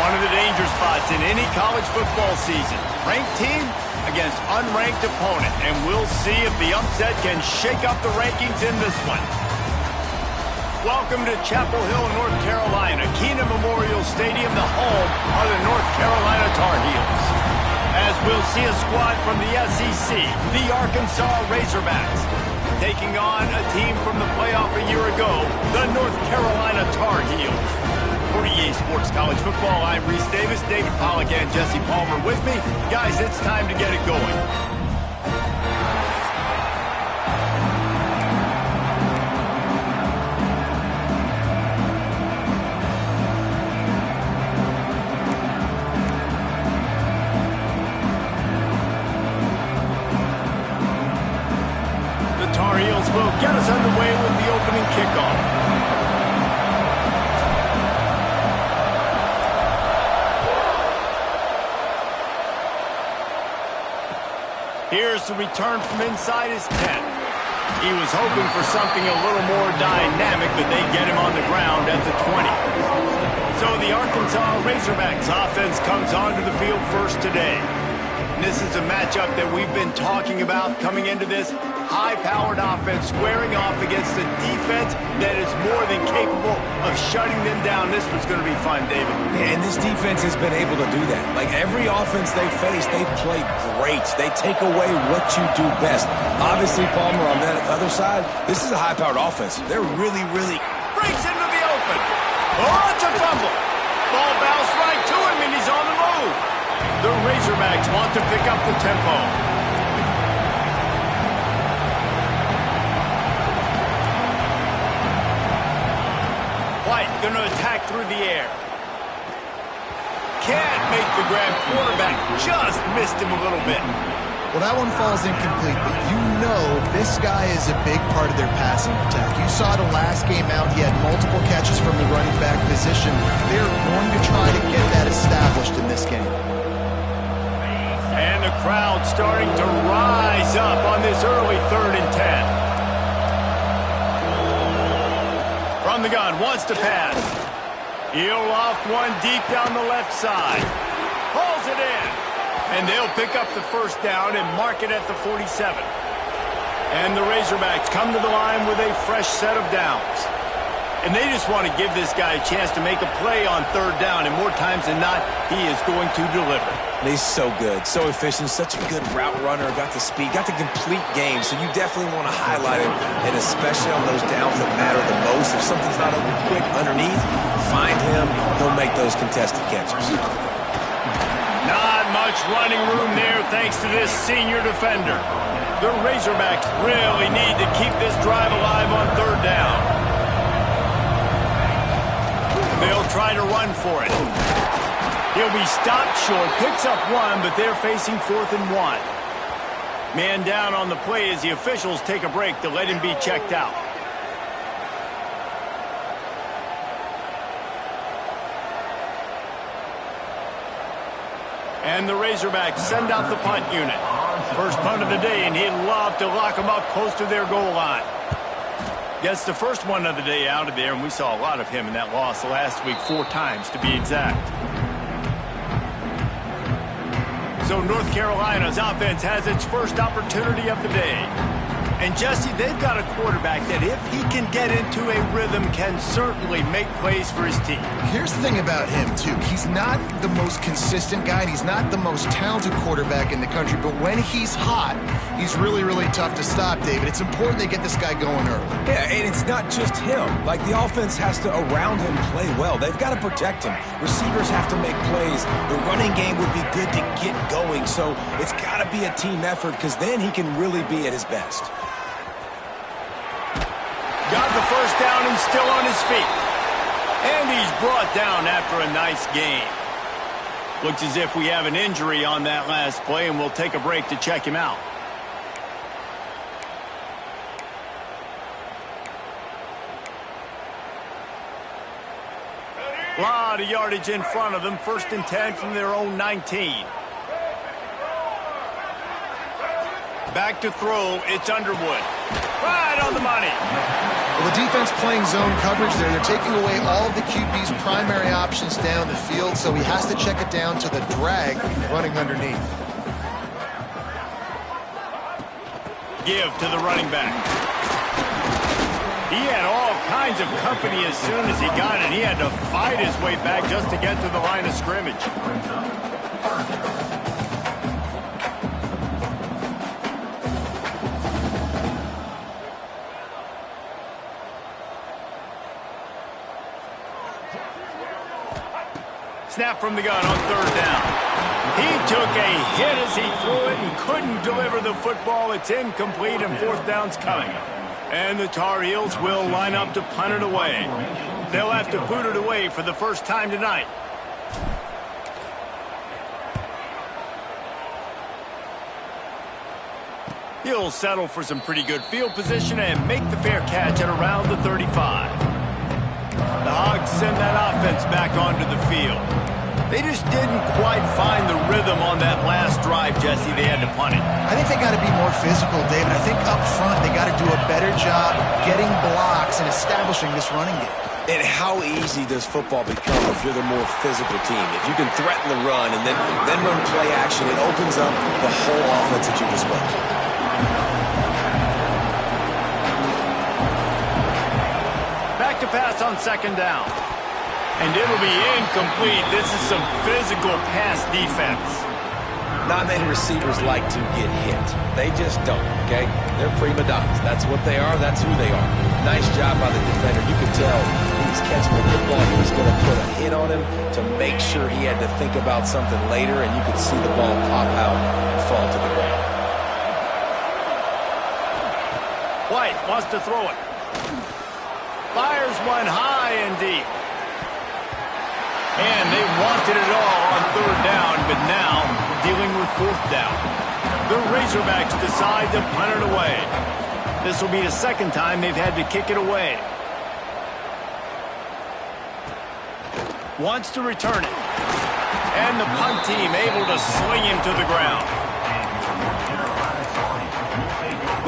One of the danger spots in any college football season. Ranked team against unranked opponent. And we'll see if the upset can shake up the rankings in this one. Welcome to Chapel Hill, North Carolina. Kenan Memorial Stadium, the home of the North Carolina Tar Heels. As we'll see a squad from the SEC, the Arkansas Razorbacks, taking on a team from the playoff a year ago, the North Carolina Tar Heels. For EA Sports College Football, I'm Reese Davis, David Pollack, and Jesse Palmer with me. Guys, it's time to get it going. The Tar Heels will get us underway with the opening kickoff. Here's the return from inside his 10. He was hoping for something a little more dynamic, but they get him on the ground at the 20. So the Arkansas Razorbacks offense comes onto the field first today. And this is a matchup that we've been talking about coming into this high-powered offense squaring off against a defense that is more than capable of shutting them down. This one's going to be fun, David. And this defense has been able to do that. Like every offense they face, they play great. They take away what you do best. Obviously, Palmer, on that other side, this is a high-powered offense. They're really breaks into the open. Oh, it's a fumble. Ball bounced right to him, and he's on the move. The Razorbacks want to pick up the tempo. White going to attack through the air. Can't make the grab. Quarterback just missed him a little bit. Well, that one falls incomplete, but you know this guy is a big part of their passing attack. You saw the last game out, he had multiple catches from the running back position. They're going to try to get that established in this game. And the crowd starting to rise up on this early 3rd and 10. From the gun, wants to pass. He'll loft one deep down the left side. Pulls it in. And they'll pick up the first down and mark it at the 47. And the Razorbacks come to the line with a fresh set of downs. And they just want to give this guy a chance to make a play on 3rd down. And more times than not, he is going to deliver. He's so good, so efficient, such a good route runner, got the speed, got the complete game, so you definitely want to highlight him, and especially on those downs that matter the most. If something's not open quick underneath, find him, he'll make those contested catches. Not much running room there thanks to this senior defender. The Razorbacks really need to keep this drive alive on 3rd down. They'll try to run for it. He'll be stopped short, picks up one, but they're facing 4th and 1. Man down on the play as the officials take a break to let him be checked out. And the Razorbacks send out the punt unit. First punt of the day, and he'd love to lock them up close to their goal line. Gets the first one of the day out of there, and we saw a lot of him in that loss last week, 4 times to be exact. So North Carolina's offense has its first opportunity of the day. And Jesse, they've got a quarterback that if he can get into a rhythm can certainly make plays for his team. Here's the thing about him, too. He's not the most consistent guy, and he's not the most talented quarterback in the country, but when he's hot, he's really tough to stop, David. It's important they get this guy going early. Yeah, and it's not just him. Like, the offense has to, around him, play well. They've got to protect him. Receivers have to make plays. The running game would be good to get going, so it's got to be a team effort, because then he can really be at his best. Got the first down and still on his feet. And he's brought down after a nice gain. Looks as if we have an injury on that last play, and we'll take a break to check him out. A lot of yardage in front of them. 1st and 10 from their own 19. Back to throw, it's Underwood. Right on the money. Well, the defense playing zone coverage there. They're taking away all of the QB's primary options down the field, so he has to check it down to the drag running underneath. Give to the running back. He had all kinds of company as soon as he got it. He had to fight his way back just to get to the line of scrimmage. Snap from the gun on third down. He took a hit as he threw it and couldn't deliver the football. It's incomplete and fourth down's coming. And the Tar Heels will line up to punt it away. They'll have to boot it away for the first time tonight. He'll settle for some pretty good field position and make the fair catch at around the 35. The Hogs send that offense back onto the field. They just didn't quite find the rhythm on that last drive, Jesse. They had to punt it. I think they got to be more physical, David. I think up front they got to do a better job getting blocks and establishing this running game. And how easy does football become if you're the more physical team? If you can threaten the run and then run play action, it opens up the whole offense at your disposal. Back to pass on second down. And it'll be incomplete. This is some physical pass defense. Not many receivers like to get hit. They just don't, okay? They're prima donnas. That's what they are. That's who they are. Nice job by the defender. You could tell he was catching the football. He was going to put a hit on him to make sure he had to think about something later, and you could see the ball pop out and fall to the ground. White wants to throw it. Fires one high and deep. And they wanted it all on third down, but now dealing with fourth down. The Razorbacks decide to punt it away. This will be the second time they've had to kick it away. Wants to return it. And the punt team able to sling him to the ground.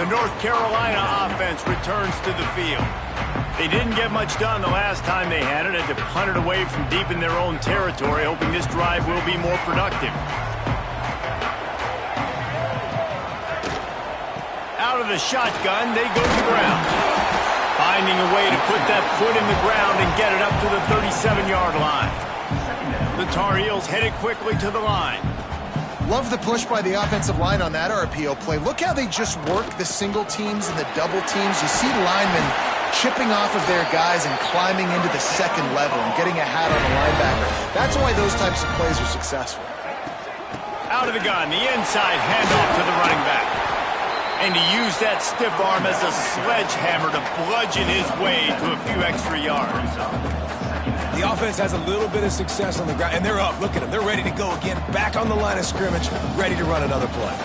The North Carolina offense returns to the field. They didn't get much done the last time they had it. Had to punt it away from deep in their own territory, hoping this drive will be more productive. Out of the shotgun, they go to the ground. Finding a way to put that foot in the ground and get it up to the 37-yard line. The Tar Heels headed quickly to the line. Love the push by the offensive line on that RPO play. Look how they just work the single teams and the double teams. You see linemen chipping off of their guys and climbing into the second level and getting a hat on the linebacker. That's why those types of plays are successful. Out of the gun, the inside handoff to the running back. And he used that stiff arm as a sledgehammer to bludgeon his way to a few extra yards. The offense has a little bit of success on the ground, and they're up. Look at them. They're ready to go again. Back on the line of scrimmage, ready to run another play.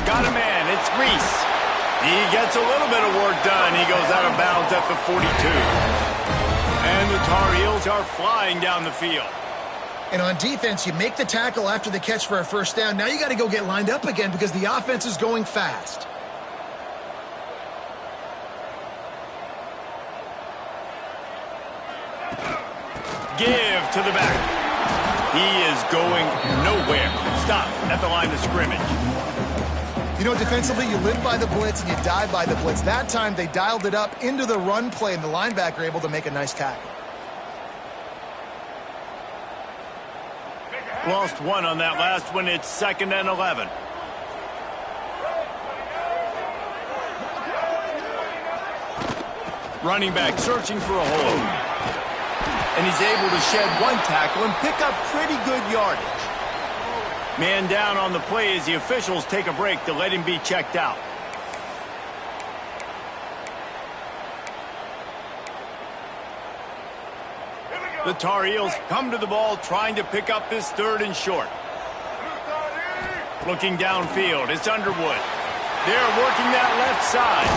Got a man. It's Reese. He gets a little bit of work done. He goes out of bounds at the 42. And the Tar Heels are flying down the field. And on defense, you make the tackle after the catch for a first down. Now you got to go get lined up again because the offense is going fast. Give to the back. He is going nowhere. Stop at the line of scrimmage. You know, defensively, you live by the blitz and you die by the blitz. That time, they dialed it up into the run play, and the linebacker able to make a nice tackle. Lost one on that last one. It's 2nd and 11. Running back searching for a hole. And he's able to shed one tackle and pick up pretty good yardage. Man down on the play as the officials take a break to let him be checked out. The Tar Heels come to the ball trying to pick up this 3rd and short. Looking downfield, it's Underwood. They're working that left side.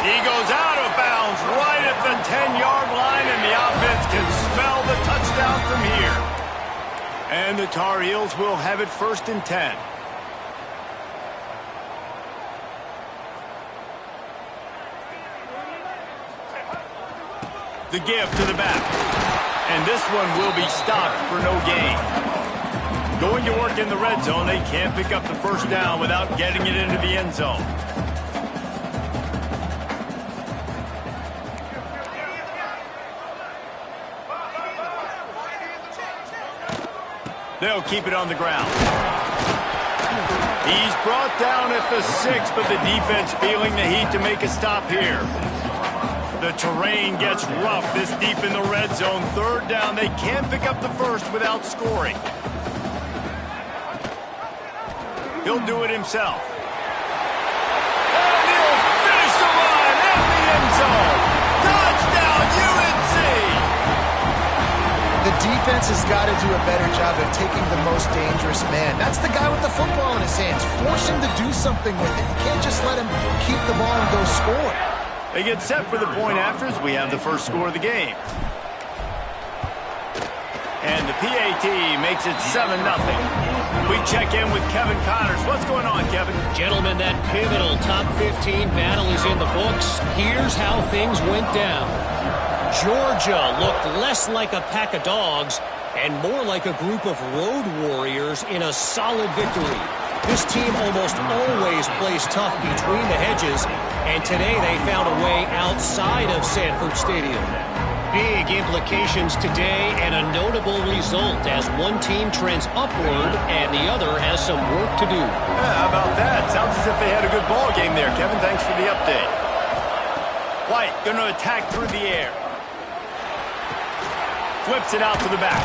He goes out of bounds right at the 10-yard line, and the offense can smell the touchdown from here. And the Tar Heels will have it 1st and 10. The give to the back. And this one will be stopped for no gain. Going to work in the red zone, they can't pick up the first down without getting it into the end zone. They'll keep it on the ground. He's brought down at the 6, but the defense feeling the heat to make a stop here. The terrain gets rough this deep in the red zone. 3rd down, they can't pick up the first without scoring. He'll do it himself. And he'll finish the run in the end zone. Touchdown, UNC! The defense has got to do a better job of taking the most dangerous man. That's the guy with the football in his hands. Force him to do something with it. You can't just let him keep the ball and go score. They get set for the point after as we have the first score of the game. And the PAT makes it 7-0. We check in with Kevin Connors. What's going on, Kevin? Gentlemen, that pivotal top 15 battle is in the books. Here's how things went down. Georgia looked less like a pack of dogs and more like a group of road warriors in a solid victory. This team almost always plays tough between the hedges, and today they found a way outside of Sanford Stadium. Big implications today and a notable result as one team trends upward and the other has some work to do. Yeah, how about that? Sounds as if they had a good ball game there, Kevin. Thanks for the update. White going to attack through the air. Flips it out to the back.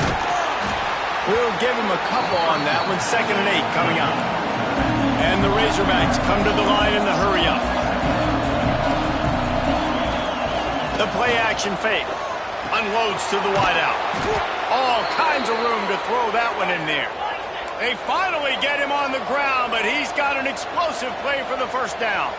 We'll give him a couple on that one. 2nd and 8 coming up. And the Razorbacks come to the line in the hurry-up. The play-action fake. Unloads to the wideout. All kinds of room to throw that one in there. They finally get him on the ground, but he's got an explosive play for the first down.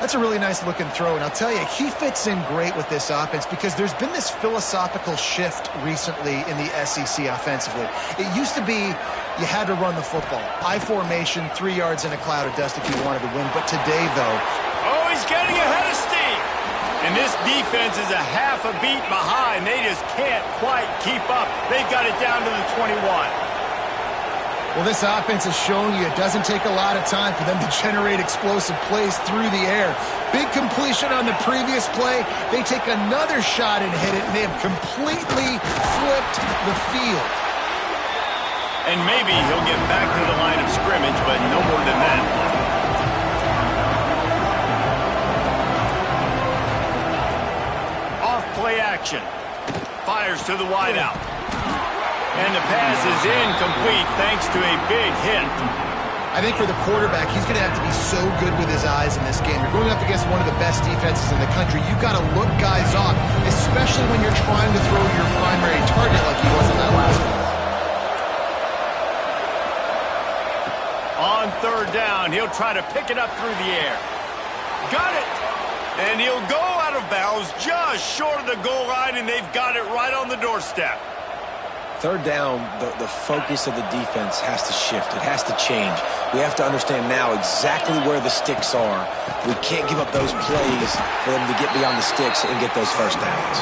That's a really nice looking throw, and I'll tell you, he fits in great with this offense because there's been this philosophical shift recently in the SEC offensively. It used to be you had to run the football. I formation, 3 yards in a cloud of dust if you wanted to win, but today, though... Oh, he's getting ahead of steam! And this defense is a half a beat behind. They just can't quite keep up. They've got it down to the 21. Well, this offense has shown you it doesn't take a lot of time for them to generate explosive plays through the air. Big completion on the previous play. They take another shot and hit it, and they have completely flipped the field. And maybe he'll get back to the line of scrimmage, but no more than that. Play action. Fires to the wideout. And the pass is incomplete thanks to a big hit. I think for the quarterback, he's going to have to be so good with his eyes in this game. You're going up against one of the best defenses in the country. You've got to look guys off, especially when you're trying to throw your primary target like he was in that last one. On 3rd down, he'll try to pick it up through the air. Got it! And he'll go out of bounds just short of the goal line, and they've got it right on the doorstep. 3rd down, the focus of the defense has to shift. It has to change. We have to understand now exactly where the sticks are. We can't give up those plays for them to get beyond the sticks and get those first downs.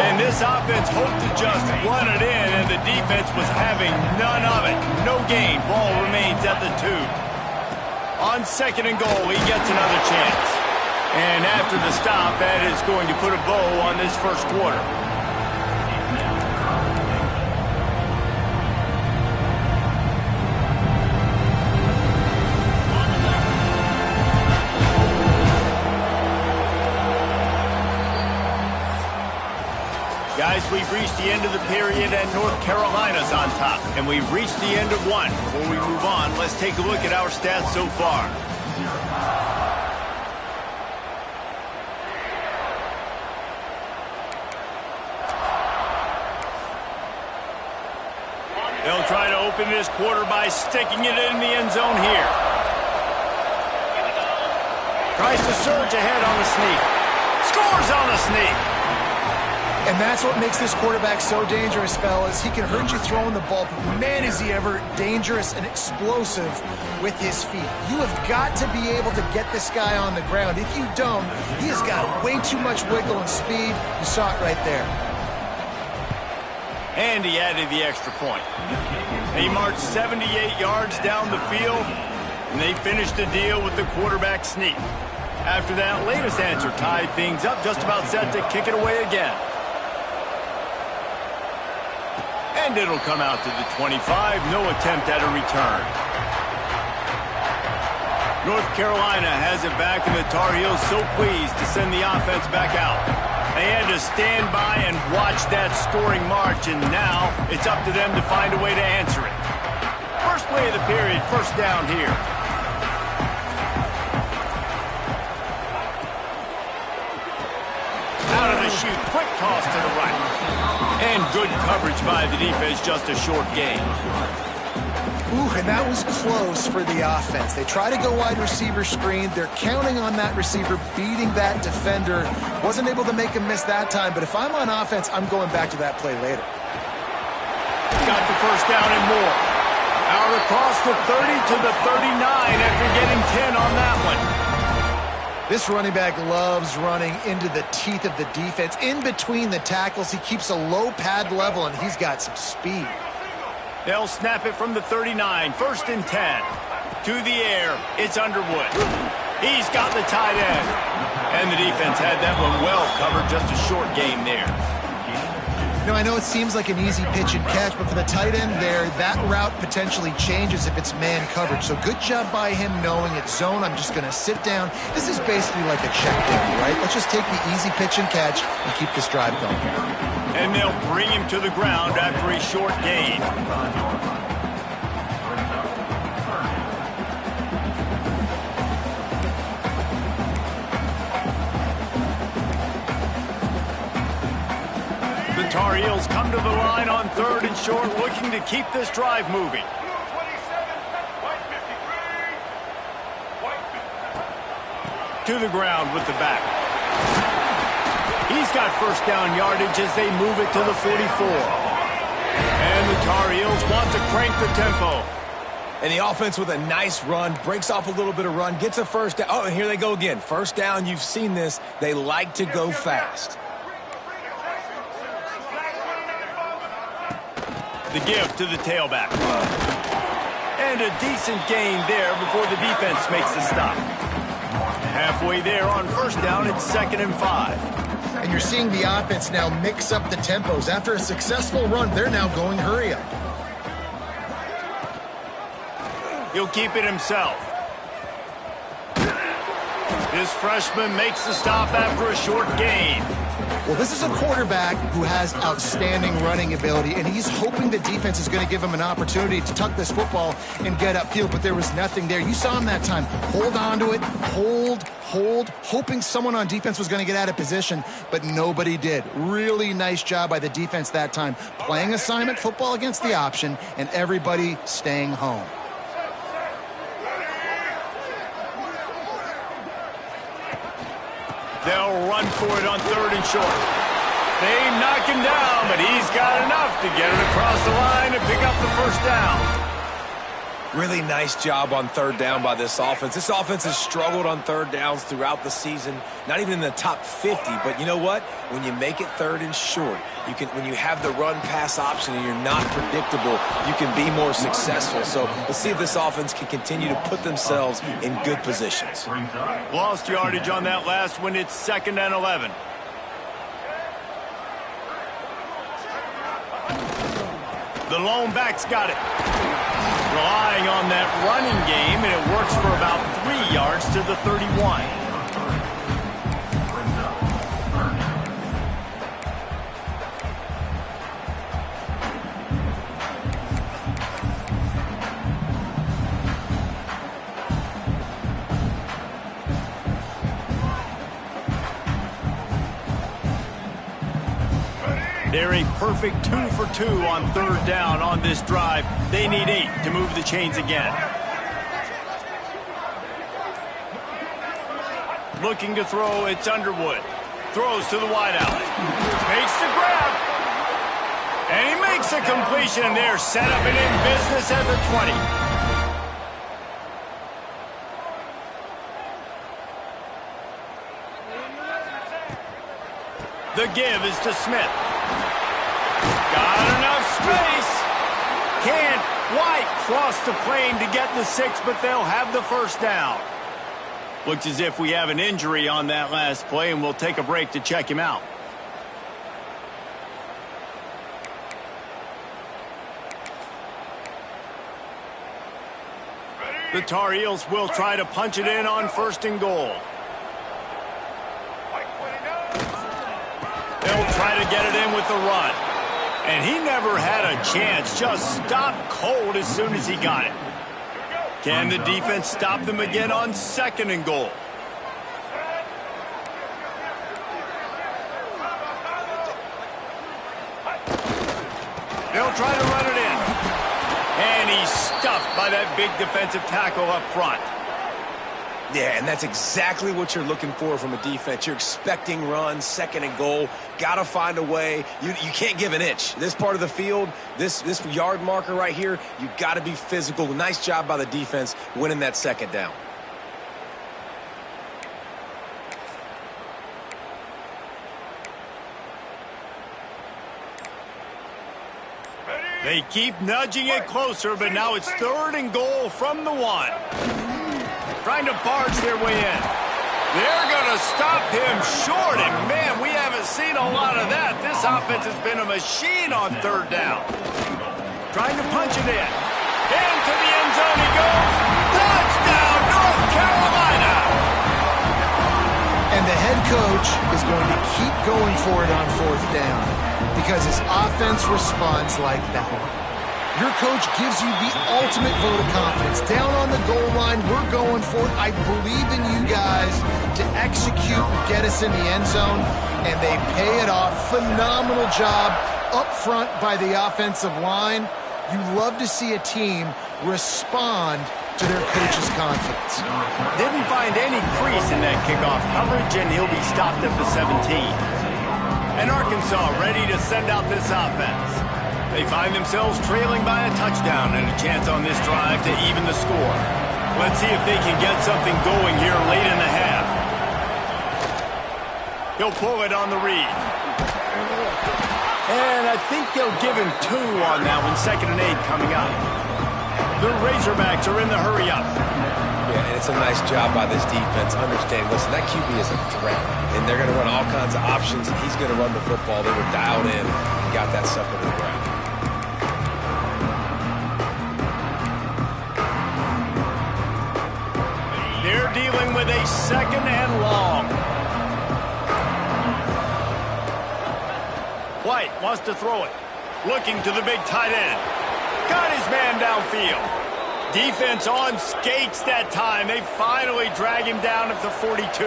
And this offense hoped to just run it in, and the defense was having none of it. No gain. Ball remains at the 2. On 2nd and goal, he gets another chance. And after the stop, that is going to put a bow on this first quarter. Guys, we've reached the end of the period, and North Carolina's on top. And we've reached the end of one. Before we move on, let's take a look at our stats so far. They'll try to open this quarter by sticking it in the end zone here. Tries to surge ahead on the sneak. Scores on the sneak. And that's what makes this quarterback so dangerous, fellas. He can hurt you throwing the ball, but man, is he ever dangerous and explosive with his feet. You have got to be able to get this guy on the ground. If you don't, he has got way too much wiggle and speed. You saw it right there. And he added the extra point. He marched 78 yards down the field, and they finished the deal with the quarterback sneak. After that latest answer tied things up, just about set to kick it away again. And it'll come out to the 25, no attempt at a return. North Carolina has it back, and the Tar Heels so pleased to send the offense back out. They had to stand by and watch that scoring march, and now it's up to them to find a way to answer it. First play of the period, first down here. Out of the chute, quick toss to the right. And good coverage by the defense, just a short gain. Ooh, and that was close for the offense. They try to go wide receiver screen. They're counting on that receiver beating that defender. Wasn't able to make him miss that time, but if I'm on offense, I'm going back to that play later. Got the first down and more. Out across the 30 to the 39 after getting 10 on that one. This running back loves running into the teeth of the defense. In between the tackles, he keeps a low pad level, and he's got some speed. They'll snap it from the 39, first and 10. To the air, it's Underwood. He's got the tight end. And the defense had that one well covered, just a short gain there. Now, I know it seems like an easy pitch and catch, but for the tight end there, that route potentially changes if it's man coverage. So good job by him knowing it's zone. I'm just going to sit down. This is basically like a check down, right? Let's just take the easy pitch and catch and keep this drive going. And they'll bring him to the ground after a short gain. The Tar Heels come to the line on third and short, looking to keep this drive moving. To the ground with the back. He's got first down yardage as they move it to the 44. And the Tar Heels want to crank the tempo. And the offense with a nice run, breaks off a little bit of run, gets a first down. Oh, and here they go again. First down, you've seen this. They like to go fast. The give to the tailback. And a decent gain there before the defense makes the stop. Halfway there on first down, it's 2nd and 5. And you're seeing the offense now mix up the tempos. After a successful run, they're now going hurry up. He'll keep it himself. This freshman makes the stop after a short gain. Well, this is a quarterback who has outstanding running ability, and he's hoping the defense is going to give him an opportunity to tuck this football and get upfield, but there was nothing there. You saw him that time. Hold on to it, hold, hoping someone on defense was going to get out of position, but nobody did. Really nice job by the defense that time, playing assignment football against the option, and everybody staying home. They'll run for it on third and short. They knock him down, but he's got enough to get it across the line and pick up the first down. Really nice job on third down by this offense. This offense has struggled on third downs throughout the season, not even in the top 50. But you know what? When you make it third and short, you can. When you have the run-pass option and you're not predictable, you can be more successful. So let's see if this offense can continue to put themselves in good positions. Lost yardage on that last one. It's 2nd and 11. The lone back's got it. Relying on that running game, and it works for about 3 yards to the 31. They're a perfect 2 for 2 on third down on this drive. They need 8 to move the chains again. Looking to throw, it's Underwood. Throws to the wideout. Makes the grab. And he makes a completion, and they're set up and in business at the 20. The give is to Smith. Got enough space. Can't quite cross the plane to get the 6, but they'll have the first down. Looks as if we have an injury on that last play, and we'll take a break to check him out. The Tar Heels will try to punch it in on 1st and goal. They'll try to get it in with the run. And he never had a chance, just stopped cold as soon as he got it. Can the defense stop them again on 2nd and goal? They'll try to run it in. And he's stuffed by that big defensive tackle up front. Yeah, and that's exactly what you're looking for from a defense. You're expecting runs, 2nd and goal. Got to find a way. You can't give an inch. This part of the field, this yard marker right here, you got to be physical. Nice job by the defense winning that 2nd down. They keep nudging it closer, but now it's 3rd and goal from the 1. Trying to barge their way in. They're going to stop him short, and man, we haven't seen a lot of that. This offense has been a machine on 3rd down. Trying to punch it in. Into the end zone he goes. Touchdown, North Carolina! And the head coach is going to keep going for it on 4th down because his offense responds like that. Your coach gives you the ultimate vote of confidence. Down on the goal line, we're going for it. I believe in you guys to execute and get us in the end zone, and they pay it off. Phenomenal job up front by the offensive line. You love to see a team respond to their coach's confidence. Didn't find any crease in that kickoff coverage, and he'll be stopped at the 17. And Arkansas ready to send out this offense. They find themselves trailing by a touchdown and a chance on this drive to even the score. Let's see if they can get something going here late in the half. He'll pull it on the read. And I think they'll give him 2 on that one, 2nd and 8 coming up. The Razorbacks are in the hurry-up. Yeah, and it's a nice job by this defense. Understand, listen, that QB is a threat, and they're going to run all kinds of options, and he's going to run the football. They were dialed in and got that sucker to the ground. They're dealing with a 2nd and long. White wants to throw it. Looking to the big tight end. Got his man downfield. Defense on skates that time. They finally drag him down at the 42.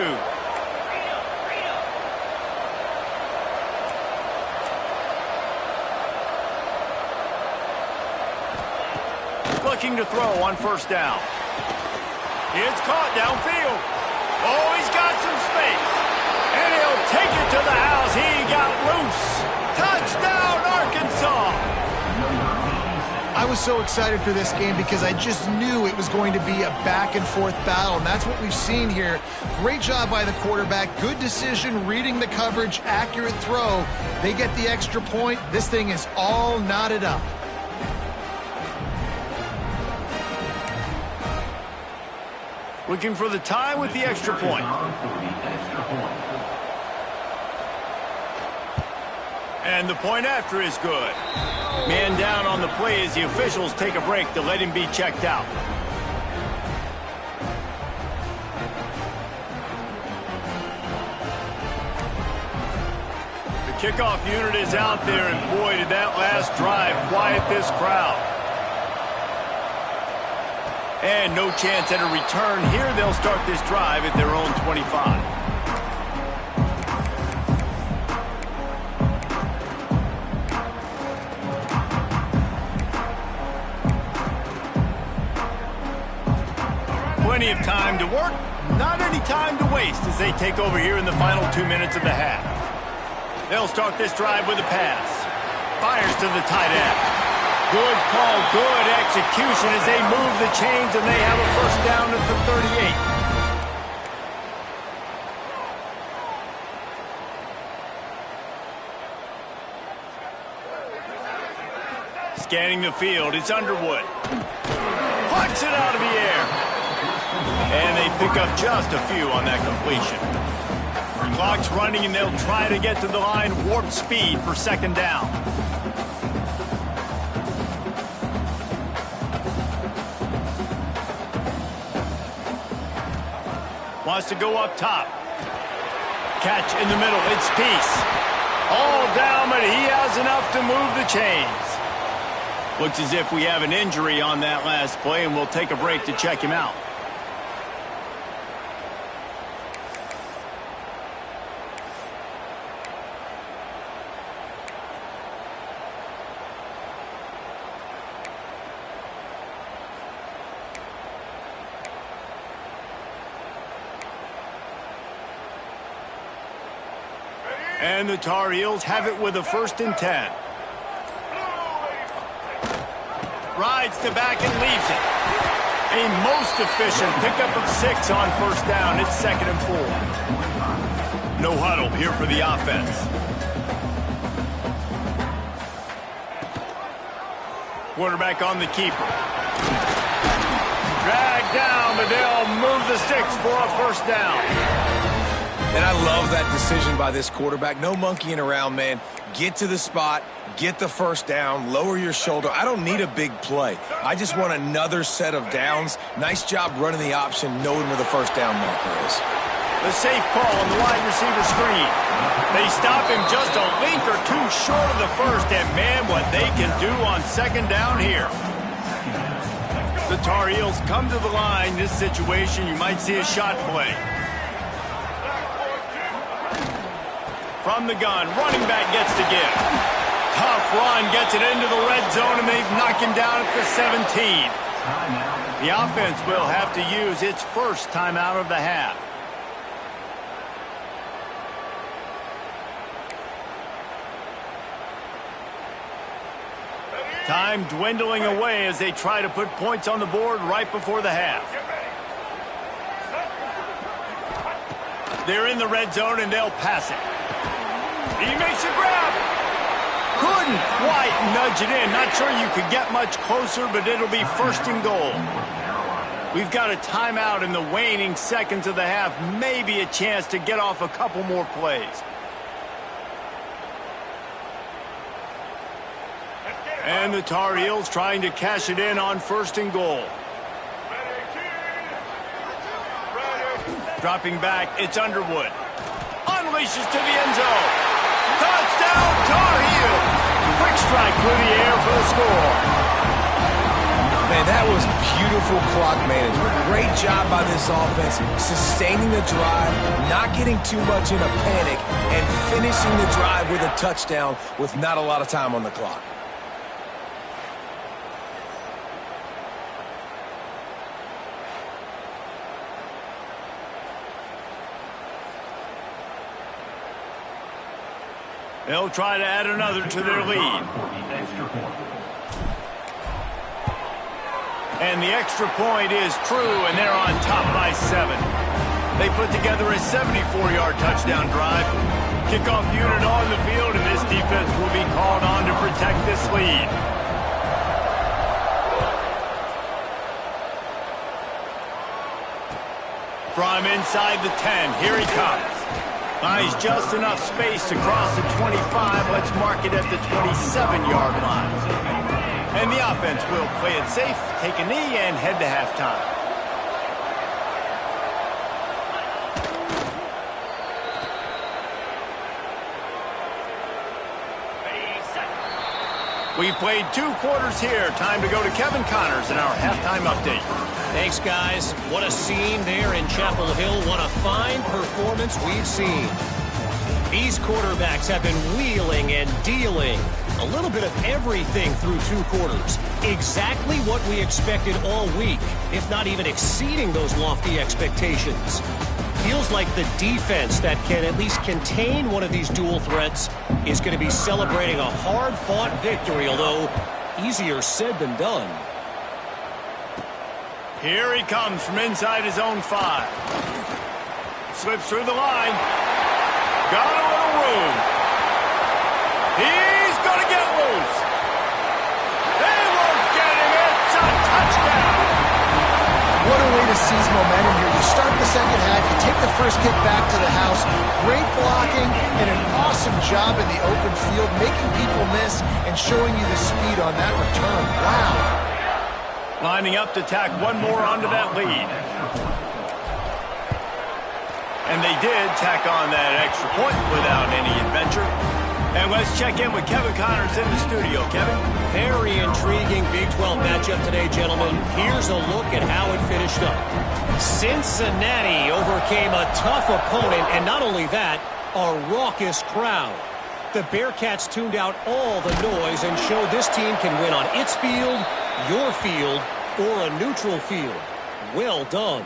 Looking to throw on 1st down. It's caught downfield. Oh, he's got some space. And he'll take it to the house. He got loose. Touchdown, Arkansas. I was so excited for this game because I just knew it was going to be a back-and-forth battle, and that's what we've seen here. Great job by the quarterback. Good decision, reading the coverage, accurate throw. They get the extra point. This thing is all knotted up. Looking for the tie with the extra point. And the point after is good. Man down on the play as the officials take a break to let him be checked out. The kickoff unit is out there, and boy, did that last drive quiet this crowd. And no chance at a return here. They'll start this drive at their own 25. Plenty of time to work, not any time to waste as they take over here in the final 2 minutes of the half. They'll start this drive with a pass. Fires to the tight end. Good call, good execution as they move the chains, and they have a first down at the 38. Scanning the field, it's Underwood. Plucks it out of the air. And they pick up just a few on that completion. Clock's running, and they'll try to get to the line, warp speed for second down. Wants to go up top. Catch in the middle, it's Peace. All down, but he has enough to move the chains. Looks as if we have an injury on that last play, and we'll take a break to check him out. And the Tar Heels have it with a 1st and 10. Rides to back and leaves it. A most efficient pickup of 6 on first down. It's 2nd and 4. No huddle here for the offense. Quarterback on the keeper. Dragged down, but they'll move the sticks for a first down. And I love that decision by this quarterback. No monkeying around, man. Get to the spot, get the first down, lower your shoulder. I don't need a big play. I just want another set of downs. Nice job running the option, knowing where the first down marker is. The safe call on the wide receiver screen. They stop him just a link or two short of the first, and man, what they can do on second down here. The Tar Heels come to the line. This situation, you might see a shot play. From the gun, running back gets to give. Tough run, gets it into the red zone, and they've knocked him down at the 17. The offense will have to use its first timeout of the half. Time dwindling away as they try to put points on the board right before the half. They're in the red zone, and they'll pass it. He makes a grab. Couldn't quite nudge it in. Not sure you could get much closer, but it'll be 1st and goal. We've got a timeout in the waning seconds of the half. Maybe a chance to get off a couple more plays. And the Tar Heels trying to cash it in on 1st and goal. Dropping back, it's Underwood. Unleashes to the end zone. Touchdown, Tar Heels! Quick strike through the air for the score. Man, that was beautiful clock management. Great job by this offense, sustaining the drive, not getting too much in a panic, and finishing the drive with a touchdown with not a lot of time on the clock. They'll try to add another to their lead. And the extra point is true, and they're on top by 7. They put together a 74-yard touchdown drive. Kickoff unit on the field, and this defense will be called on to protect this lead. From inside the 10, here he comes. Buys just enough space to cross the 25. Let's mark it at the 27-yard line. And the offense will play it safe, take a knee, and head to halftime. We've played 2 quarters here. Time to go to Kevin Connors in our halftime update. Thanks, guys. What a scene there in Chapel Hill. What a fine performance we've seen. These quarterbacks have been wheeling and dealing. A little bit of everything through 2 quarters. Exactly what we expected all week, if not even exceeding those lofty expectations. feels like the defense that can at least contain one of these dual threats is going to be celebrating a hard-fought victory, although easier said than done. Here he comes from inside his own 5. Slips through the line. Got a little room. He's going to get loose. They won't get him. It's a touchdown. What a way to seize momentum here. You start the second half, you take the first kick back to the house. Great blocking and an awesome job in the open field, making people miss and showing you the speed on that return. Wow. Lining up to tack one more onto that lead. And they did tack on that extra point without any adventure. And let's check in with Kevin Connors in the studio. Kevin? Very intriguing Big 12 matchup today, gentlemen. Here's a look at how it finished up. Cincinnati overcame a tough opponent, and not only that, a raucous crowd. The Bearcats tuned out all the noise and showed this team can win on its field, your field, or a neutral field. Well done.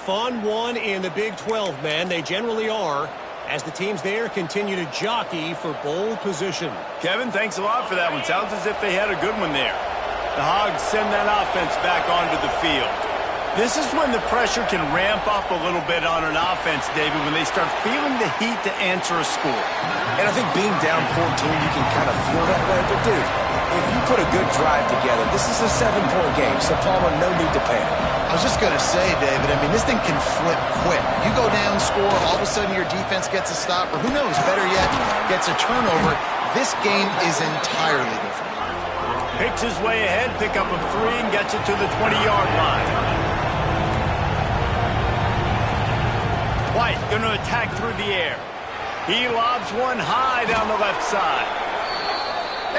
Fun one in the Big 12, man. They generally are, as the teams there continue to jockey for bowl position. Kevin, thanks a lot for that one. Sounds as if they had a good one there. The Hogs send that offense back onto the field. This is when the pressure can ramp up a little bit on an offense, David, when they start feeling the heat to answer a score. And I think being down 14, you can kind of feel that way. But, dude, if you put a good drive together, this is a 7-point game, so Palmer, no need to panic. I was just going to say, David, I mean, this thing can flip quick. You go down, score, all of a sudden your defense gets a stop, or who knows, better yet, gets a turnover. This game is entirely different. Picks his way ahead, pick up a 3, and gets it to the 20-yard line. White going to attack through the air. He lobs one high down the left side.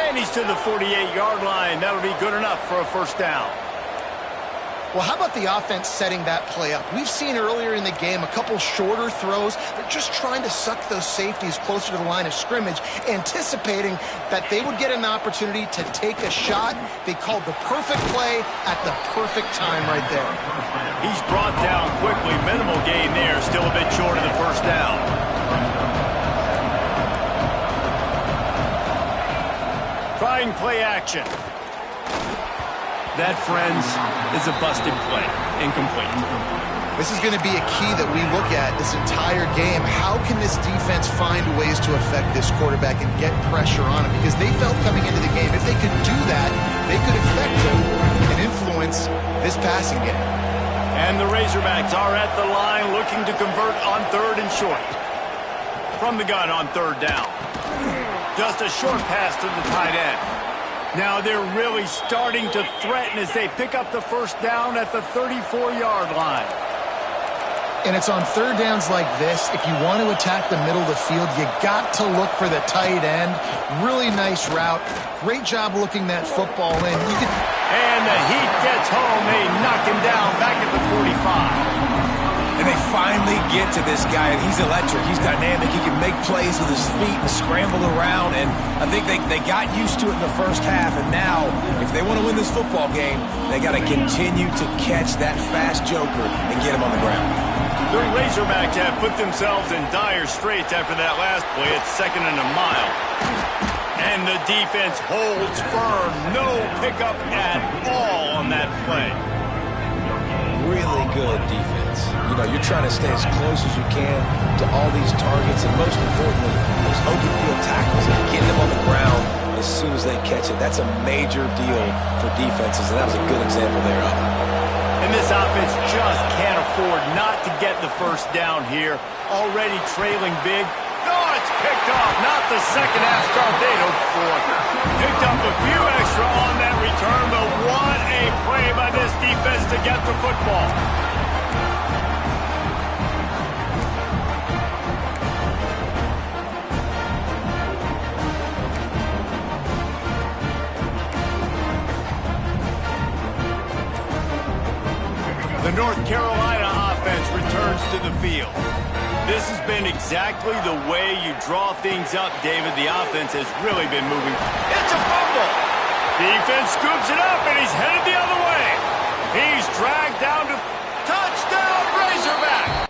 And he's to the 48-yard line. That'll be good enough for a first down. Well, how about the offense setting that play up? We've seen earlier in the game a couple shorter throws. They're just trying to suck those safeties closer to the line of scrimmage, anticipating that they would get an opportunity to take a shot. They called the perfect play at the perfect time right there. He's brought down quickly. Minimal gain there. Still a bit short of the first down. Trying play action. That, friends, is a busted play. Incomplete. This is going to be a key that we look at this entire game. How can this defense find ways to affect this quarterback and get pressure on him? Because they felt coming into the game, if they could do that, they could affect him and influence this passing game. And the Razorbacks are at the line looking to convert on 3rd and short. From the gun on 3rd down. Just a short pass to the tight end. Now they're really starting to threaten as they pick up the first down at the 34-yard line. And it's on 3rd downs like this. If you want to attack the middle of the field, you got to look for the tight end. Really nice route. Great job looking that football in. And the heat gets home. They knock him down back at the 45. And they finally get to this guy, and he's electric. He's dynamic. He can make plays with his feet and scramble around. And I think they got used to it in the first half. And now, if they want to win this football game, they got to continue to catch that fast joker and get him on the ground. The Razorbacks have put themselves in dire straits after that last play. It's 2nd and a mile. And the defense holds firm. No pickup at all on that play. Really good defense. You know, you're trying to stay as close as you can to all these targets, and most importantly, those open field tackles and getting them on the ground as soon as they catch it. That's a major deal for defenses, and that was a good example there of it. And this offense just can't afford not to get the first down here. Already trailing big. Oh, it's picked off. Not the second half start they'd hoped for. Picked up a few extra on that return, but what a play by this defense to get the football. The North Carolina offense returns to the field. This has been exactly the way you draw things up, David. The offense has really been moving. It's a fumble. Defense scoops it up, and he's headed the other way. He's dragged down to touchdown Razorback.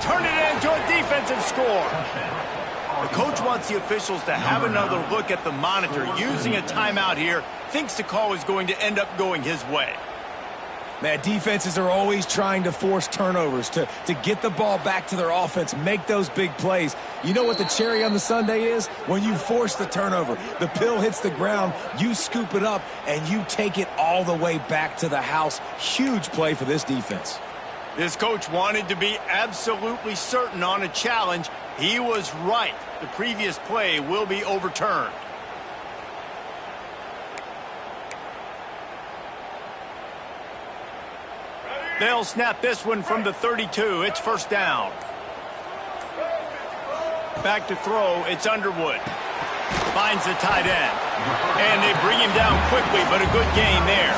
turn it into a defensive score. The coach wants the officials to have another look at the monitor. Using a timeout here, thinks the call is going to end up going his way. Man, defenses are always trying to force turnovers, to get the ball back to their offense, make those big plays. You know what the cherry on the sundae is? When you force the turnover, the pill hits the ground, you scoop it up, and you take it all the way back to the house. Huge play for this defense. This coach wanted to be absolutely certain on a challenge. He was right. The previous play will be overturned. They'll snap this one from the 32. It's first down. Back to throw. It's Underwood. Finds the tight end. And they bring him down quickly, but a good gain there.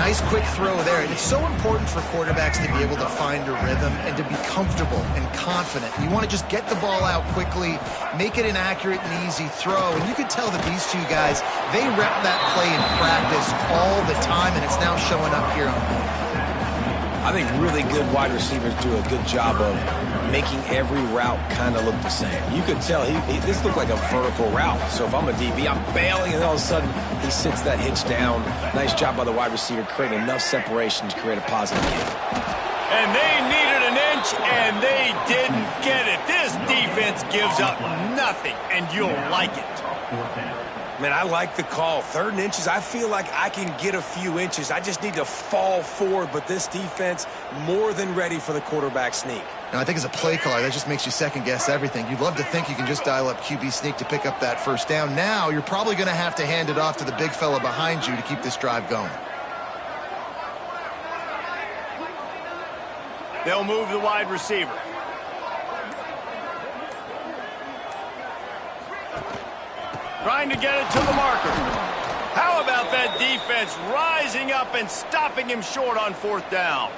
Nice quick throw there. And it's so important for quarterbacks to be able to find a rhythm and to be comfortable and confident. You want to just get the ball out quickly, make it an accurate and easy throw. And you can tell that these two guys, they rep that play in practice all the time, and it's now showing up here on film. I think really good wide receivers do a good job of making every route kind of look the same. You could tell this looked like a vertical route. So if I'm a DB, I'm bailing, and all of a sudden he sits that hitch down. Nice job by the wide receiver, creating enough separation to create a positive game. And they needed an inch, and they didn't get it. This defense gives up nothing, and you'll like it. Man, I like the call. 3rd and inches, I feel like I can get a few inches. I just need to fall forward, but this defense more than ready for the quarterback sneak. Now, I think as a play caller, that just makes you second-guess everything. You'd love to think you can just dial up QB sneak to pick up that first down. Now, you're probably going to have to hand it off to the big fella behind you to keep this drive going. They'll move the wide receiver. Trying to get it to the marker. How about that defense rising up and stopping him short on 4th down?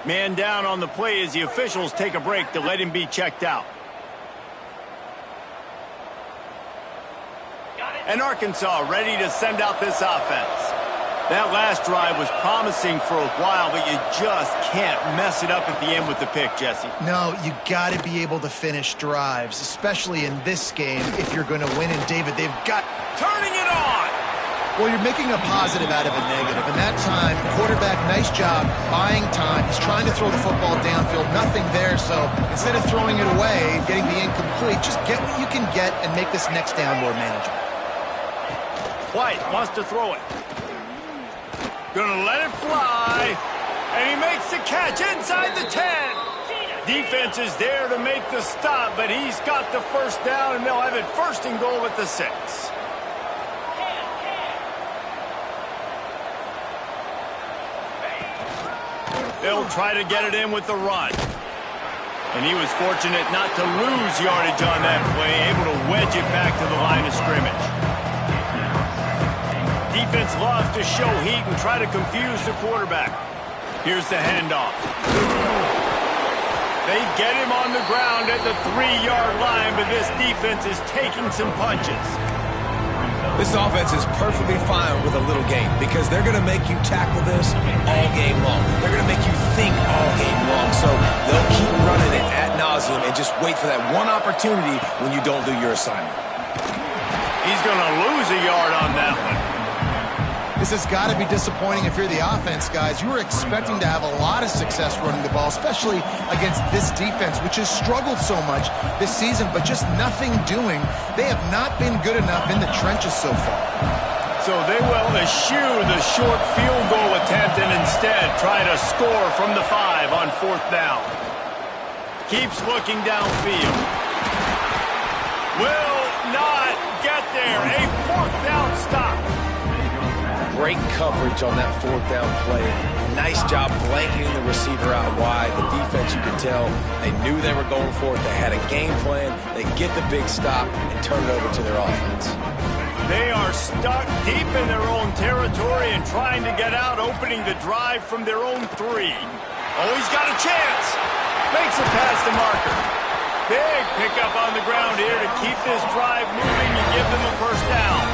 Man down on the play as the officials take a break to let him be checked out. And Arkansas ready to send out this offense. That last drive was promising for a while, but you just can't mess it up at the end with the pick, Jesse. No, you got to be able to finish drives, especially in this game if you're going to win. And David, they've got... Turning it on! Well, you're making a positive out of a negative. And that time, quarterback, nice job, buying time. He's trying to throw the football downfield. Nothing there, so instead of throwing it away, getting the incomplete, just get what you can get and make this next down more manageable. White wants to throw it. Gonna let it fly, and he makes the catch inside the 10. Defense is there to make the stop, but he's got the first down, and they'll have it 1st and goal at the 6. They'll try to get it in with the run. And he was fortunate not to lose yardage on that play, able to wedge it back to the line of scrimmage. Defense loves to show heat and try to confuse the quarterback. Here's the handoff. They get him on the ground at the 3-yard line, but this defense is taking some punches. This offense is perfectly fine with a little game because they're going to make you tackle this all game long. They're going to make you think all game long, so they'll keep running it ad nauseum and just wait for that one opportunity when you don't do your assignment. He's going to lose a yard on that one. This has got to be disappointing if you're the offense, guys. You were expecting to have a lot of success running the ball, especially against this defense, which has struggled so much this season, but just nothing doing. They have not been good enough in the trenches so far. So they will eschew the short field goal attempt and instead try to score from the 5 on 4th down. Keeps looking downfield. Will not get there. A 4th down stop. Great coverage on that 4th down play. Nice job blanketing the receiver out wide. The defense, you could tell, they knew they were going for it. They had a game plan. They get the big stop and turn it over to their offense. They are stuck deep in their own territory and trying to get out, opening the drive from their own 3. Oh, he's got a chance. Makes it past the marker. Big pickup on the ground here to keep this drive moving and give them a first down.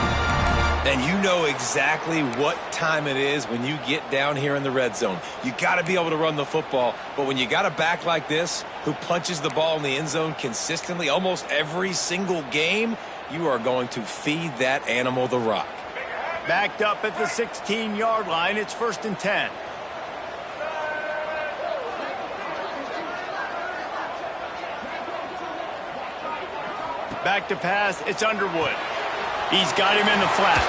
And you know exactly what time it is when you get down here in the red zone. You got to be able to run the football, but when you got a back like this who punches the ball in the end zone consistently almost every single game, you are going to feed that animal the rock. Backed up at the 16-yard line, it's 1st and 10. Back to pass, it's Underwood. He's got him in the flat.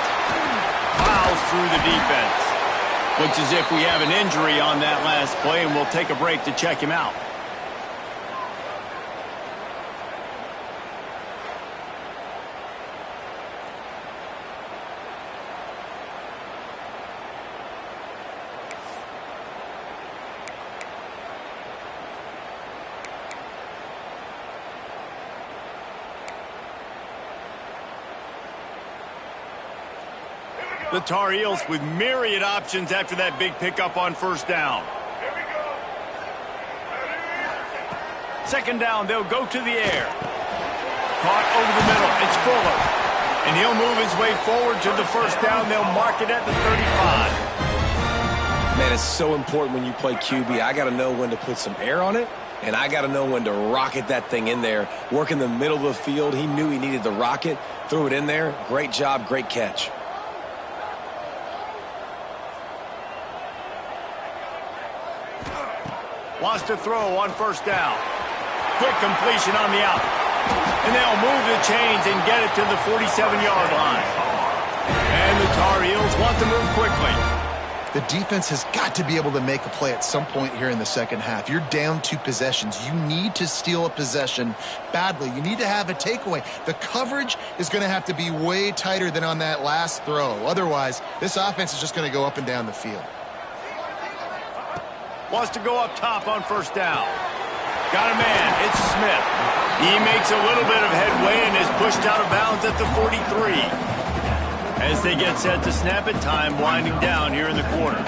Fouls through the defense. Looks as if we have an injury on that last play, and we'll take a break to check him out. The Tar Heels with myriad options after that big pickup on 1st down. 2nd down, they'll go to the air. Caught over the middle, it's Fuller. And he'll move his way forward to the 1st down. They'll mark it at the 35. Man, it's so important when you play QB. I got to know when to put some air on it, and I got to know when to rocket that thing in there. Work in the middle of the field. He knew he needed the rocket, threw it in there. Great job, great catch. Wants to throw on 1st down. Quick completion on the out. And they'll move the chains and get it to the 47-yard line. And the Tar Heels want to move quickly. The defense has got to be able to make a play at some point here in the second half. You're down 2 possessions. You need to steal a possession badly. You need to have a takeaway. The coverage is going to have to be way tighter than on that last throw. Otherwise, this offense is just going to go up and down the field. Wants to go up top on 1st down. Got a man. It's Smith. He makes a little bit of headway and is pushed out of bounds at the 43. As they get set to snap it, time winding down here in the quarter.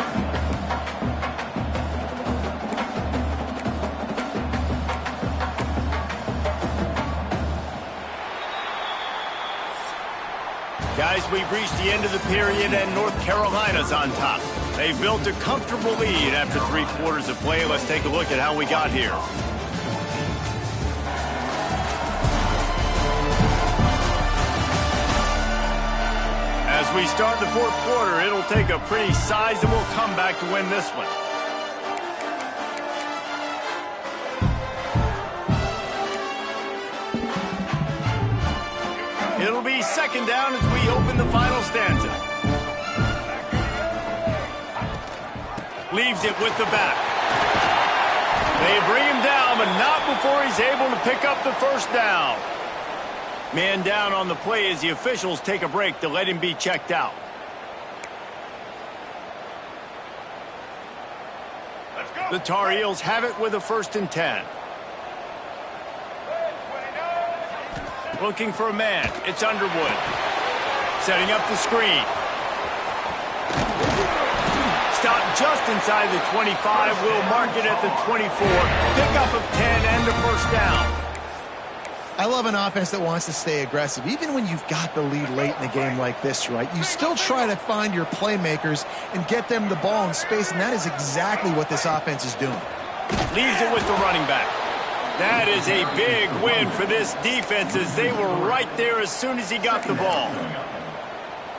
Guys, we've reached the end of the period and North Carolina's on top. They've built a comfortable lead after 3 quarters of play. Let's take a look at how we got here. As we start the 4th quarter, it'll take a pretty sizable comeback to win this one. It'll be 2nd down as we open the final stanza. Leaves it with the back. They bring him down, but not before he's able to pick up the 1st down. Man down on the play as the officials take a break to let him be checked out. The Tar Heels have it with a 1st and 10. Looking for a man. It's Underwood. Setting up the screen. Stopped just inside the 25. Will mark it at the 24. Pickup of 10 and the 1st down. I love an offense that wants to stay aggressive. Even when you've got the lead late in a game like this, right? You still try to find your playmakers and get them the ball in space, and that is exactly what this offense is doing. Leaves it with the running back. That is a big win for this defense as they were right there as soon as he got the ball.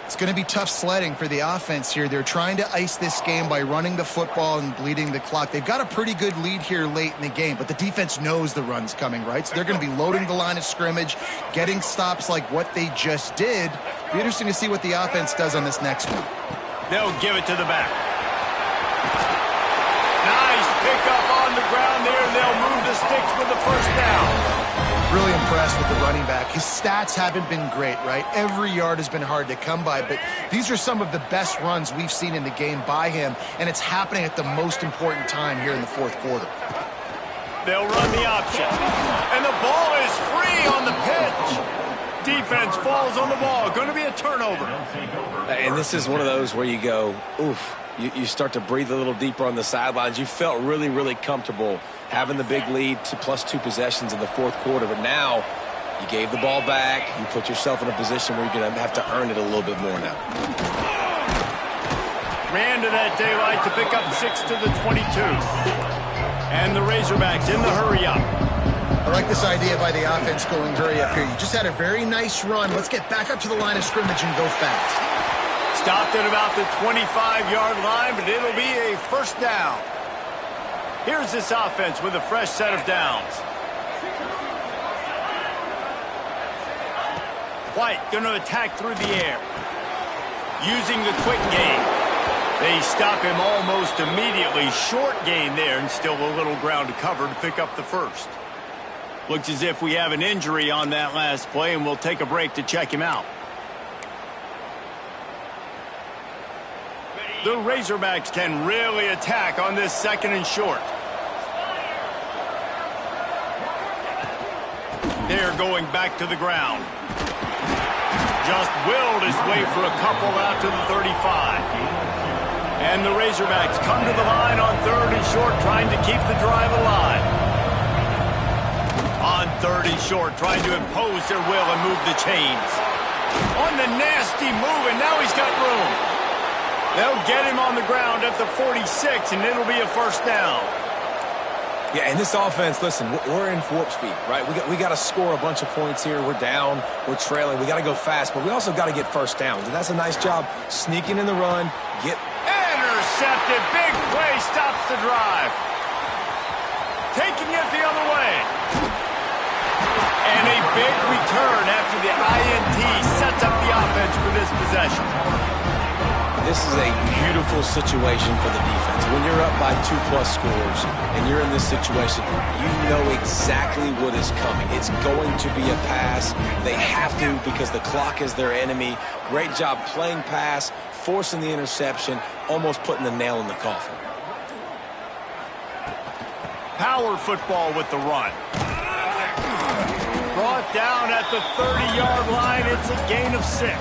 It's going to be tough sledding for the offense here. They're trying to ice this game by running the football and bleeding the clock. They've got a pretty good lead here late in the game, but the defense knows the run's coming, right? So they're going to be loading the line of scrimmage, getting stops like what they just did. Be interesting to see what the offense does on this next one. They'll give it to the back. Nice pickup on the ground there, and they'll move the sticks for the 1st down. Really impressed with the running back. His stats haven't been great, right? Every yard has been hard to come by, but these are some of the best runs we've seen in the game by him, and it's happening at the most important time here in the 4th quarter. They'll run the option, and the ball is free on the pitch. Defense falls on the ball. Going to be a turnover. And this is one of those where you go, oof. You start to breathe a little deeper on the sidelines. You felt really, really comfortable having the big lead to +2 possessions in the 4th quarter. But now You gave the ball back. You put yourself in a position where you're going to have to earn it a little bit more now. Ran to that daylight to pick up 6 to the 22. And the Razorbacks in the hurry up. I like this idea by the offense going hurry up here. You just had a very nice run. Let's get back up to the line of scrimmage and go fast. Stopped at about the 25-yard line, but it'll be a first down. Here's this offense with a fresh set of downs. White going to attack through the air. Using the quick game. They stop him almost immediately. Short gain there, and still a little ground to cover to pick up the first. Looks as if we have an injury on that last play, and we'll take a break to check him out. The Razorbacks can really attack on this 2nd and short. They're going back to the ground. Just willed his way for a couple out to the 35. And the Razorbacks come to the line on 3rd and short, trying to keep the drive alive. On 3rd and short, trying to impose their will and move the chains. On the nasty move, and now he's got room. They'll get him on the ground at the 46, and it'll be a first down. Yeah, and this offense, listen, we're in warp speed, right? We got to score a bunch of points here. We're down. We're trailing. We got to go fast, but we also got to get first downs. And that's a nice job sneaking in the run. Intercepted. Big play stops the drive. Taking it the other way. And a big return after the INT sets up the offense for this possession. This is a beautiful situation for the defense. When you're up by 2+ scores and you're in this situation, you know exactly what is coming. It's going to be a pass. They have to because the clock is their enemy. Great job playing pass, forcing the interception, almost putting the nail in the coffin. Power football with the run. Brought down at the 30-yard line. It's a gain of 6.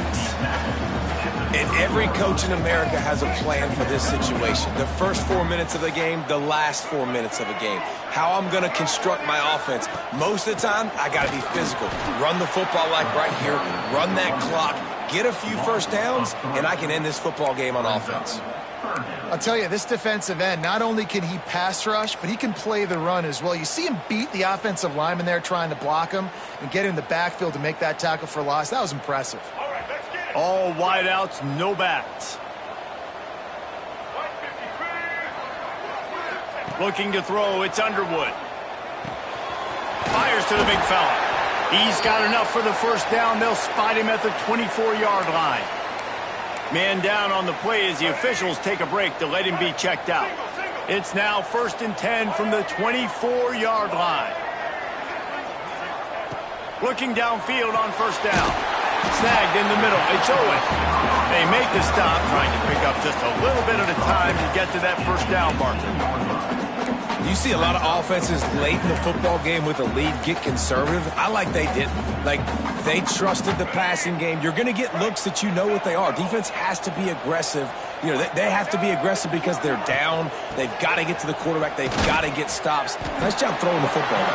And every coach in America has a plan for this situation. The first 4 minutes of the game, the last 4 minutes of the game. How I'm going to construct my offense. Most of the time, I got to be physical. Run the football like right here. Run that clock. Get a few first downs, and I can end this football game on offense. I'll tell you, this defensive end, not only can he pass rush, but he can play the run as well. You see him beat the offensive lineman there trying to block him and get in the backfield to make that tackle for loss. That was impressive. All wideouts, no backs. Looking to throw, it's Underwood. Fires to the big fella. He's got enough for the first down. They'll spot him at the 24-yard line. Man down on the play as the officials take a break to let him be checked out. It's now 1st and 10 from the 24-yard line. Looking downfield on first down. Snagged in the middle. It's Owen. They make the stop, trying to pick up just a little bit at a time to get to that first down marker. You see a lot of offenses late in the football game with a lead get conservative. I like they didn't. Like, they trusted the passing game. You're going to get looks that you know what they are. Defense has to be aggressive. You know, they have to be aggressive because they're down. They've got to get to the quarterback. They've got to get stops. Nice job throwing the football.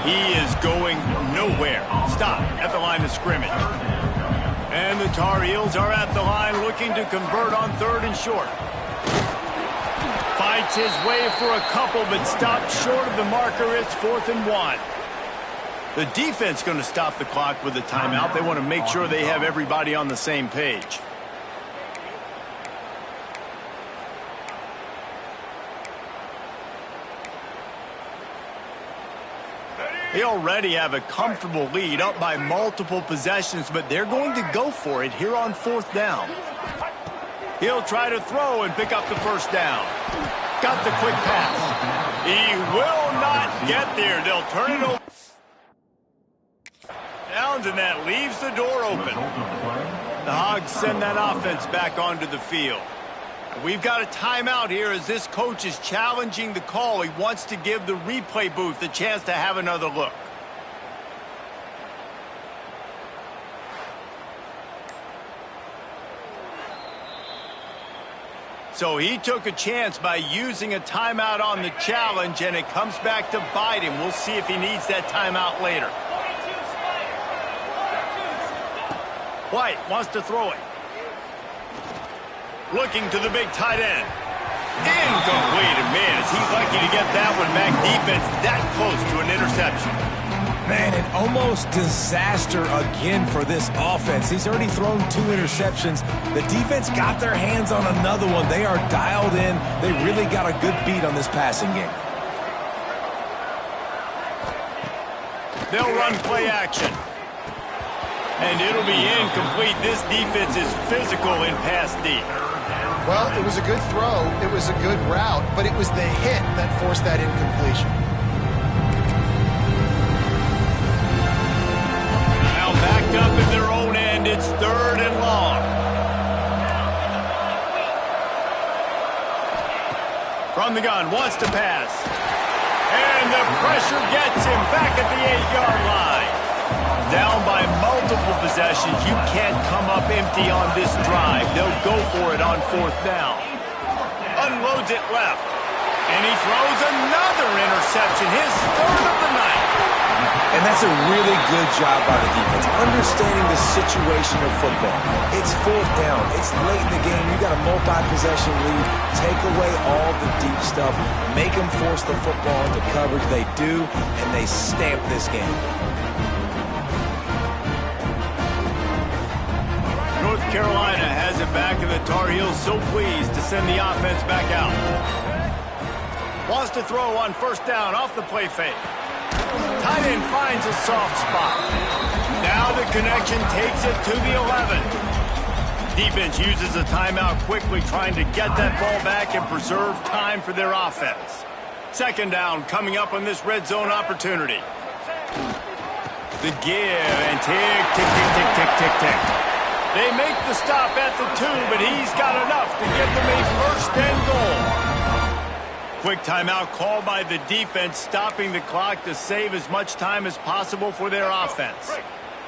He is going nowhere. Stop at the line of scrimmage. And the Tar Heels are at the line looking to convert on 3rd and short. Fights his way for a couple, but stopped short of the marker. It's 4th and 1. The defense going to stop the clock with a timeout. They want to make sure they have everybody on the same page. They already have a comfortable lead, up by multiple possessions, but they're going to go for it here on 4th down. He'll try to throw and pick up the first down. Got the quick pass. He will not get there. They'll turn it over. Downs, and that leaves the door open. The Hogs send that offense back onto the field. We've got a timeout here as this coach is challenging the call. He wants to give the replay booth a chance to have another look. So he took a chance by using a timeout on the challenge, and it comes back to bite him. We'll see if he needs that timeout later. White wants to throw it. Looking to the big tight end. Incomplete. And man, is he lucky to get that one back. Defense that close to an interception. Man, an almost disaster again for this offense. He's already thrown 2 interceptions. The defense got their hands on another one. They are dialed in. They really got a good beat on this passing game. They'll run play action. And it'll be incomplete. This defense is physical in pass deep. Well, it was a good throw. It was a good route, but it was the hit that forced that incompletion. Now backed up at their own end. It's 3rd and long. From the gun, wants to pass. And the pressure gets him back at the 8-yard line. Down by multiple possessions. You can't come up empty on this drive. They'll go for it on 4th down. Unloads it left. And he throws another interception. His 3rd of the night. And that's a really good job by the defense, understanding the situation of football. It's 4th down. It's late in the game. You got a multi-possession lead. Take away all the deep stuff. Make them force the football into coverage. They do, and they stamp this game. North Carolina has it back, and the Tar Heels so pleased to send the offense back out. Wants to throw on 1st down off the play fake. Tight end finds a soft spot. Now the connection takes it to the 11. Defense uses a timeout quickly, trying to get that ball back and preserve time for their offense. 2nd down coming up on this red zone opportunity. The give and tick, tick, tick, tick, tick, tick, tick. They make the stop at the 2, but he's got enough to get them a 1st and goal. Quick timeout called by the defense, stopping the clock to save as much time as possible for their offense.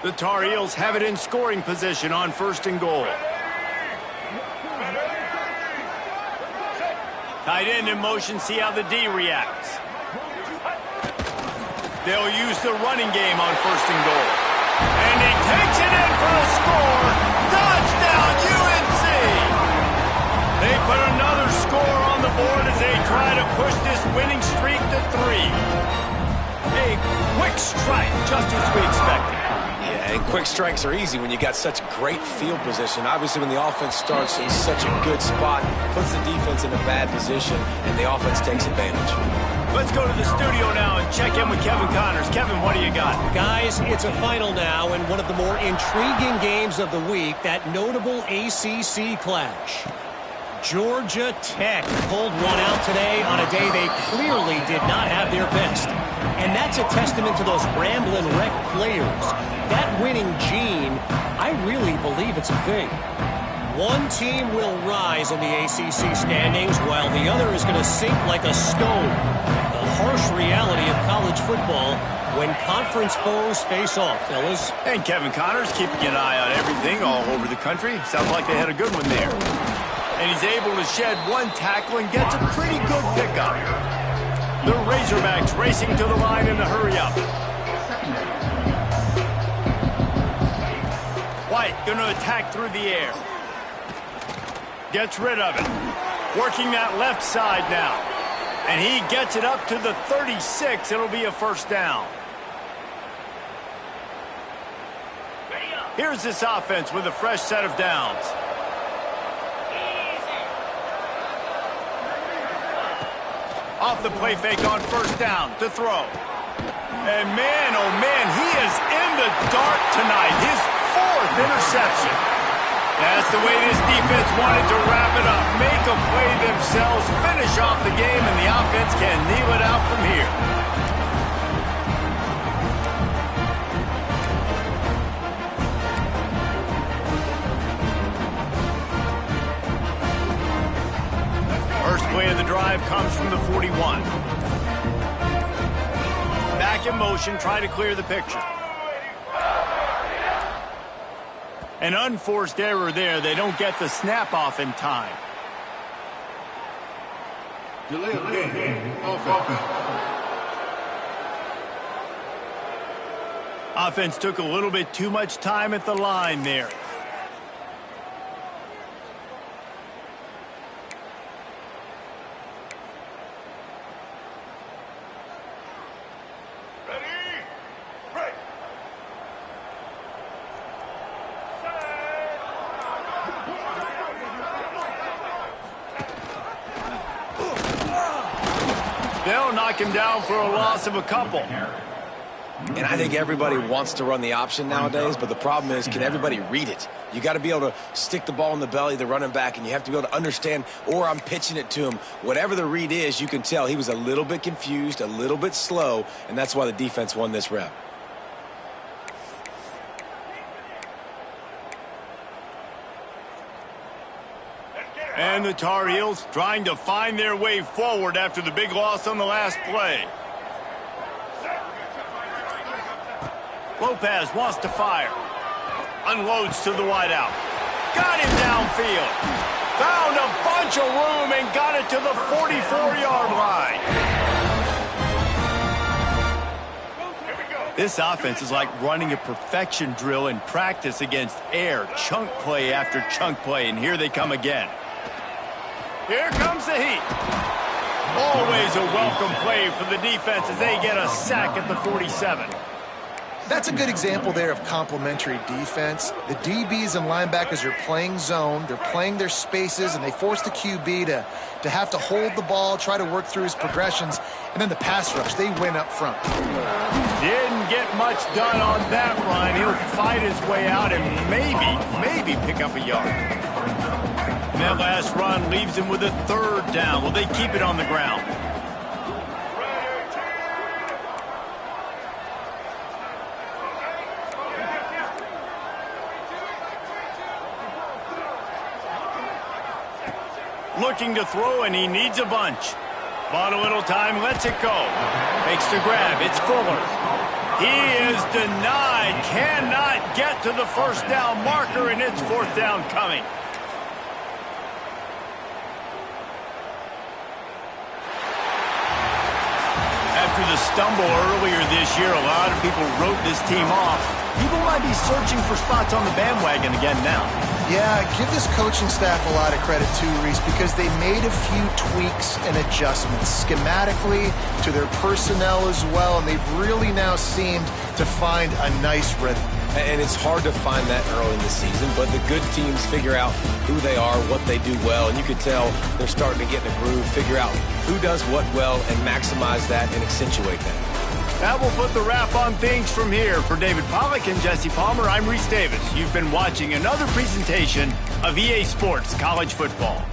The Tar Heels have it in scoring position on 1st and goal. Tight end in motion, see how the D reacts. They'll use the running game on 1st and goal. And he takes it in for a score. Touchdown, UNC! They put another score on the board as they try to push this winning streak to 3. A quick strike, just as we expected. Yeah, and quick strikes are easy when you got such great field position. Obviously, when the offense starts in such a good spot, puts the defense in a bad position, and the offense takes advantage. Let's go to the studio now and check in with Kevin Connors. Kevin, what do you got? Guys, it's a final now, and one of the more intriguing games of the week, that notable ACC clash. Georgia Tech pulled one out today on a day they clearly did not have their best. And that's a testament to those Ramblin' Wreck players. That winning gene, I really believe it's a thing. One team will rise in the ACC standings while the other is going to sink like a stone. The harsh reality of college football when conference foes face off, fellas. And Kevin Connors keeping an eye on everything all over the country. Sounds like they had a good one there. And he's able to shed one tackle and gets a pretty good pickup. The Razorbacks racing to the line in a hurry-up. White going to attack through the air. Gets rid of it. Working that left side now. And he gets it up to the 36. It'll be a 1st down. Here's this offense with a fresh set of downs. Off the play fake on 1st down to throw. And man, oh man, he is in the dark tonight. His 4th interception. That's the way this defense wanted to wrap it up. Make a play themselves, finish off the game, and the offense can kneel it out from here. First play of the drive comes from the 41. Back in motion, try to clear the picture. An unforced error there. They don't get the snap off in time. Delay of game. Offense. Offense took a little bit too much time at the line there. They'll knock him down for a loss of a couple. And I think everybody wants to run the option nowadays, but the problem is, can everybody read it? You got to be able to stick the ball in the belly of the running back, and you have to be able to understand, or I'm pitching it to him. Whatever the read is, you can tell he was a little bit confused, a little bit slow, and that's why the defense won this rep. And the Tar Heels trying to find their way forward after the big loss on the last play. Lopez wants to fire. Unloads to the wideout. Got him downfield. Found a bunch of room and got it to the 44-yard line. This offense is like running a perfection drill in practice against air. Chunk play after chunk play, and here they come again. Here comes the heat. Always a welcome play for the defense as they get a sack at the 47. That's a good example there of complementary defense. The DBs and linebackers are playing zone. They're playing their spaces, and they force the QB to have to hold the ball, try to work through his progressions. And then the pass rush, they win up front. Didn't get much done on that run. He'll fight his way out and maybe pick up a yard. And that last run leaves him with a third down. Will they keep it on the ground? Looking to throw, and he needs a bunch. Bought a little time, lets it go. Makes the grab, it's Fuller. He is denied, cannot get to the first down marker, and it's fourth down coming. After the stumble earlier this year, a lot of people wrote this team off. People might be searching for spots on the bandwagon again now. Yeah, give this coaching staff a lot of credit too, Reese, because they made a few tweaks and adjustments schematically to their personnel as well, and they've really now seemed to find a nice rhythm. And it's hard to find that early in the season, but the good teams figure out who they are, what they do well, and you can tell they're starting to get in a groove, figure out who does what well, and maximize that and accentuate that. That will put the wrap on things from here. For David Pollack and Jesse Palmer, I'm Reese Davis. You've been watching another presentation of EA Sports College Football.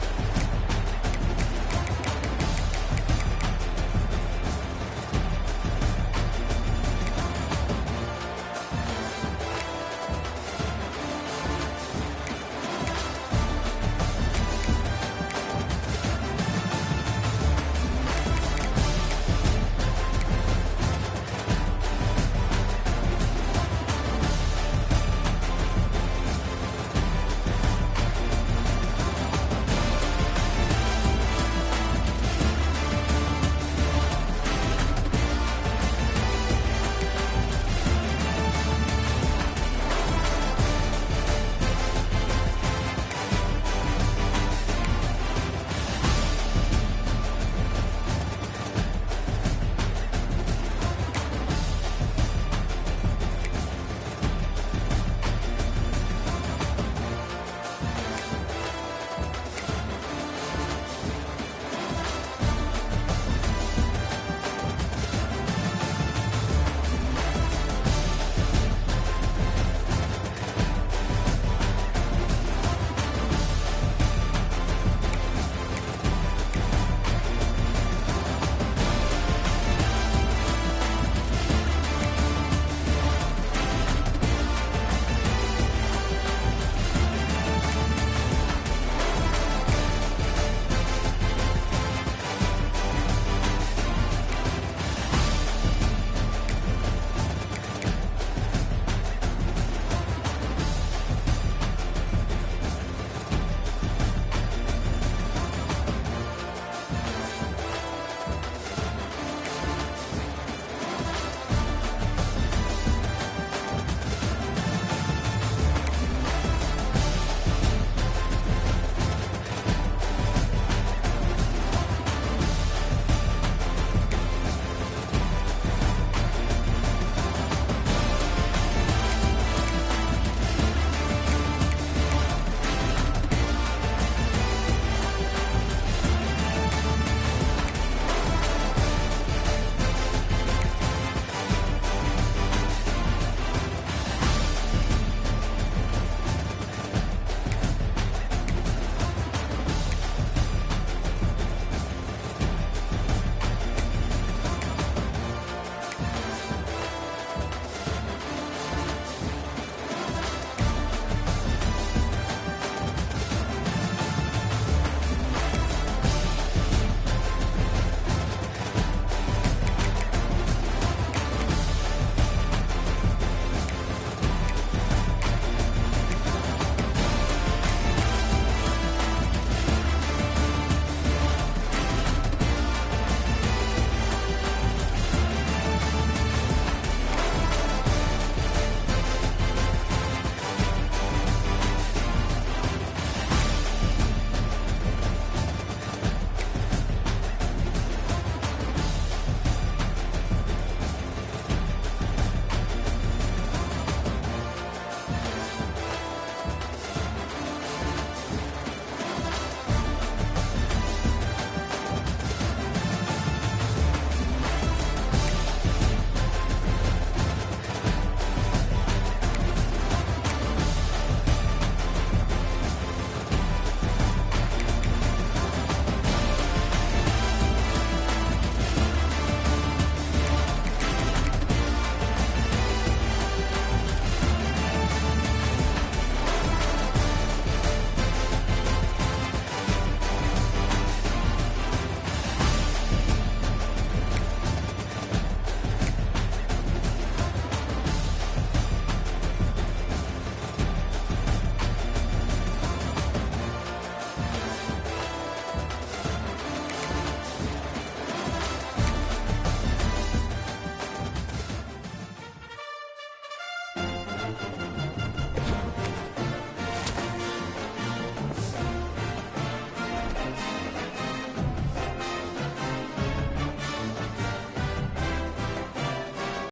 game.